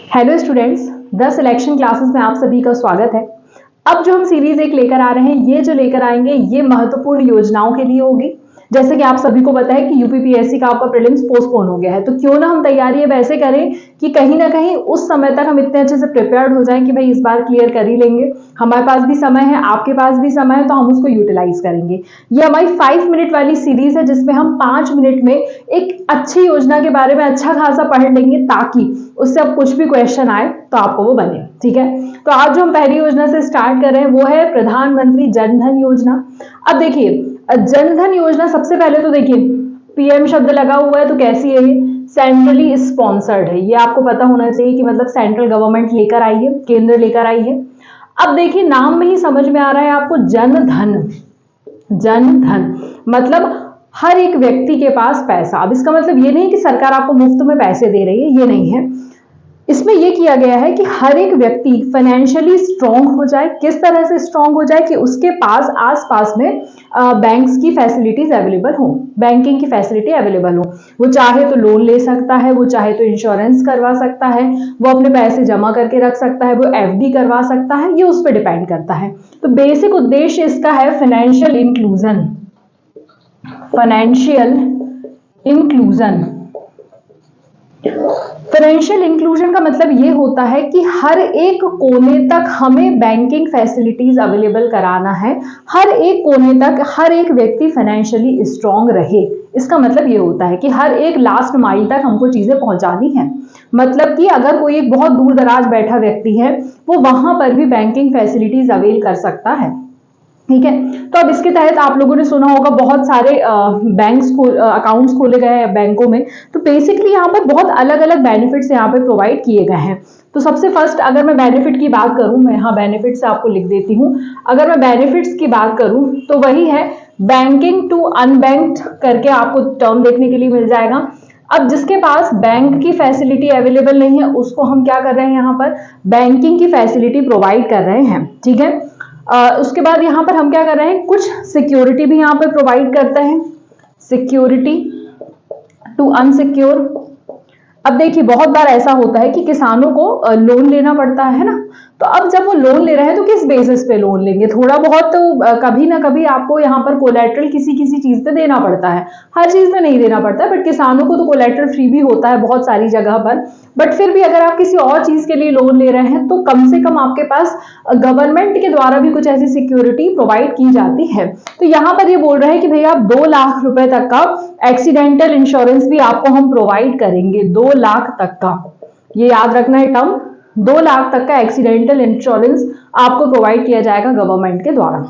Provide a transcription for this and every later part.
Hello students, the selection classes में आप सभी का स्वागत है। अब जो हम सीरीज एक लेकर आ रहे हैं, ये जो लेकर आएंगे ये महत्वपूर्ण योजनाओं के लिए होगी। जैसे कि आप सभी को पता है कि यूपीपीएससी का आपका प्रीलिम्स पोस्टपोन हो गया है, तो क्यों ना हम तैयारी अब ऐसे करें कि कहीं ना कहीं उस समय तक हम इतने अच्छे से प्रिपेयर्ड हो जाएं कि भाई इस बार क्लियर कर ही लेंगे। हमारे पास भी समय है, आपके पास भी समय है, तो हम उसको यूटिलाइज करेंगे। ये हमारी 5 मिनट वाली सीरीज है जिसमें हम 5 मिनट में एक अच्छी योजना के बारे में अच्छा खासा पढ़ लेंगे, ताकि उससे अब कुछ भी क्वेश्चन आए तो आपको वो बने। ठीक है, तो आज जो हम पहली योजना से स्टार्ट कर रहे हैं वो है प्रधानमंत्री जन धन योजना। अब देखिए, जन धन योजना सबसे पहले तो देखिए पीएम शब्द लगा हुआ है, तो कैसी है ये? सेंट्रली स्पॉन्सर्ड है। ये आपको पता होना चाहिए कि मतलब सेंट्रल गवर्नमेंट लेकर आई है, केंद्र लेकर आई है। अब देखिए नाम में ही समझ में आ रहा है आपको, जन धन। जन धन मतलब हर एक व्यक्ति के पास पैसा। अब इसका मतलब ये नहीं कि सरकार आपको मुफ्त में पैसे दे रही है, ये नहीं है। इसमें यह किया गया है कि हर एक व्यक्ति फाइनेंशियली स्ट्रांग हो जाए। किस तरह से स्ट्रांग हो जाए? कि उसके पास आसपास में बैंक्स की फैसिलिटीज अवेलेबल हो, बैंकिंग की फैसिलिटी अवेलेबल हो। वो चाहे तो लोन ले सकता है, वो चाहे तो इंश्योरेंस करवा सकता है, वो अपने पैसे जमा करके रख सकता है, वो एफडी करवा सकता है, ये उस पर डिपेंड करता है। तो बेसिक उद्देश्य इसका है financial inclusion. Financial inclusion. Financial inclusion का मतलब ये होता है कि हर एक कोने तक हमें बैंकिंग फैसिलिटीज अवेलेबल कराना है। हर एक कोने तक हर एक व्यक्ति फाइनेंशियली स्ट्रांग रहे। इसका मतलब ये होता है कि हर एक लास्ट माइल तक हमको चीजें पहुंचानी है। मतलब कि अगर कोई एक बहुत दूर दराज बैठा व्यक्ति है, वो वहां पर भी बैंकिंग फैसिलिटीज अवेल कर सकता है। ठीक है, तो अब इसके तहत आप लोगों ने सुना होगा बहुत सारे बैंक्स अकाउंट्स खोले गए हैं बैंकों में। तो बेसिकली यहाँ पर बहुत अलग अलग बेनिफिट्स यहाँ पे प्रोवाइड किए गए हैं। तो सबसे फर्स्ट अगर मैं बेनिफिट की बात करूं, मैं यहाँ बेनिफिट से आपको लिख देती हूँ। अगर मैं बेनिफिट्स की बात करूं तो वही है बैंकिंग टू अनबैंक्ड करके आपको टर्म देखने के लिए मिल जाएगा। अब जिसके पास बैंक की फैसिलिटी अवेलेबल नहीं है, उसको हम क्या कर रहे हैं, यहाँ पर बैंकिंग की फैसिलिटी प्रोवाइड कर रहे हैं। ठीक है, उसके बाद यहाँ पर हम क्या कर रहे हैं, कुछ सिक्योरिटी भी यहाँ पर प्रोवाइड करते हैं, सिक्योरिटी टू अनसिक्योर। अब देखिए बहुत बार ऐसा होता है कि किसानों को लोन लेना पड़ता है ना, तो अब जब वो लोन ले रहे हैं तो किस बेसिस पे लोन लेंगे? थोड़ा बहुत तो कभी ना कभी आपको यहाँ पर कोलैटरल किसी किसी चीज पे देना पड़ता है। हर चीज पे नहीं देना पड़ता है, बट किसानों को तो कोलैटरल फ्री भी होता है बहुत सारी जगह पर। बट फिर भी अगर आप किसी और चीज के लिए लोन ले रहे हैं तो कम से कम आपके पास गवर्नमेंट के द्वारा भी कुछ ऐसी सिक्योरिटी प्रोवाइड की जाती है। तो यहाँ पर ये बोल रहे हैं कि भैया आप 2 लाख रुपए तक का एक्सीडेंटल इंश्योरेंस भी आपको हम प्रोवाइड करेंगे। 2 लाख तक का, ये याद रखना है टर्म, 2 लाख तक का एक्सीडेंटल इंश्योरेंस आपको प्रोवाइड किया जाएगा गवर्नमेंट के द्वारा।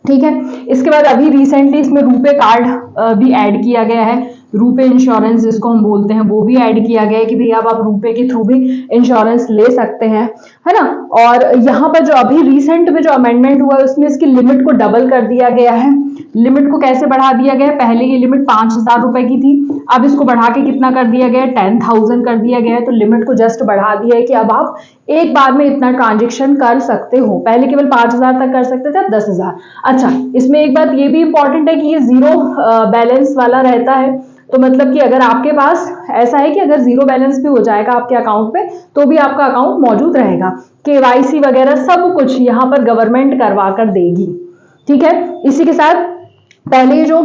ठीक है, इसके बाद अभी रिसेंटली इसमें रुपे कार्ड भी ऐड किया गया है। रुपे इंश्योरेंस जिसको हम बोलते हैं वो भी ऐड किया गया है कि भैया अब आप रुपे के थ्रू भी इंश्योरेंस ले सकते हैं, है ना। और यहाँ पर जो अभी रिसेंट में जो अमेंडमेंट हुआ है उसमें इसकी लिमिट को डबल कर दिया गया है। लिमिट को कैसे बढ़ा दिया गया है? पहले ये लिमिट 5,000 रुपए की थी, अब इसको बढ़ा के कितना कर दिया गया है? 10,000 कर दिया गया है। तो लिमिट को जस्ट बढ़ा दिया है कि अब आप एक बार में इतना ट्रांजेक्शन कर सकते हो। पहले केवल 5,000 तक कर सकते थे, अब 10,000। अच्छा, इसमें एक बात ये भी इंपॉर्टेंट है कि ये जीरो बैलेंस वाला रहता है। तो मतलब कि अगर आपके पास ऐसा है कि अगर जीरो बैलेंस भी हो जाएगा आपके अकाउंट पे तो भी आपका अकाउंट मौजूद रहेगा। केवाईसी वगैरह सब कुछ यहाँ पर गवर्नमेंट करवा कर देगी। ठीक है, इसी के साथ पहले जो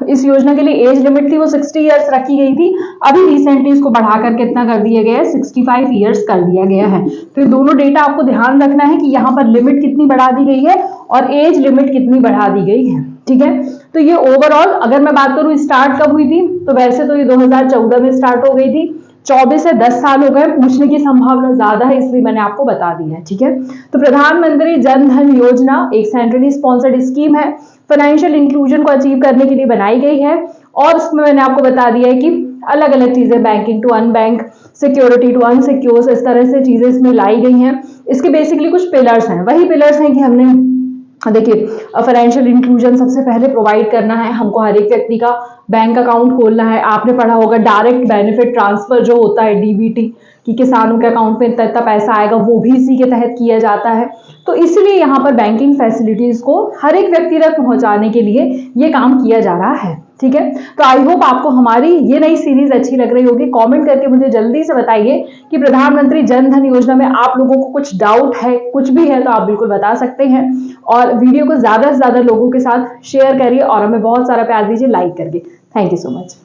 इस योजना के लिए एज लिमिट थी वो 60 इयर्स रखी गई थी, अभी रिसेंटली इसको बढ़ाकर कितना कर दिया गया है? 65 इयर्स कर दिया गया है। तो ये दोनों डेटा आपको ध्यान रखना है कि यहाँ पर लिमिट कितनी बढ़ा दी गई है और एज लिमिट कितनी बढ़ा दी गई है। ठीक है, तो ये ओवरऑल अगर मैं बात करूं स्टार्ट कब हुई थी, तो वैसे तो ये 2014 में स्टार्ट हो गई थी। 24 से 10 साल हो गए, पूछने की संभावना ज्यादा है इसलिए मैंने आपको बता दी है। ठीक है, तो प्रधानमंत्री जन धन योजना एक सेंट्रली स्पॉन्सर्ड स्कीम है, फाइनेंशियल इंक्लूजन को अचीव करने के लिए बनाई गई है। और उसमें मैंने आपको बता दिया है कि अलग अलग चीजें, banking to unbank, security to unsecure, इस तरह से चीजें इसमें लाई गई हैं। इसके बेसिकली कुछ पिलर्स हैं, वही पिलर्स हैं कि हमने देखिए फाइनेंशियल इंक्लूजन सबसे पहले प्रोवाइड करना है हमको, हर एक व्यक्ति का बैंक अकाउंट खोलना है। आपने पढ़ा होगा डायरेक्ट बेनिफिट ट्रांसफर जो होता है डीबीटी, कि किसानों के अकाउंट में इतना इतना पैसा आएगा, वो भी इसी के तहत किया जाता है। तो इसलिए यहाँ पर बैंकिंग फैसिलिटीज को हर एक व्यक्ति तक पहुंचाने के लिए ये काम किया जा रहा है। ठीक है, तो आई होप आपको हमारी ये नई सीरीज अच्छी लग रही होगी। कमेंट करके मुझे जल्दी से बताइए कि प्रधानमंत्री जन धन योजना में आप लोगों को कुछ डाउट है, कुछ भी है तो आप बिल्कुल बता सकते हैं। और वीडियो को ज्यादा से ज्यादा लोगों के साथ शेयर करिए और हमें बहुत सारा प्यार दीजिए लाइक करके। Thank you so much.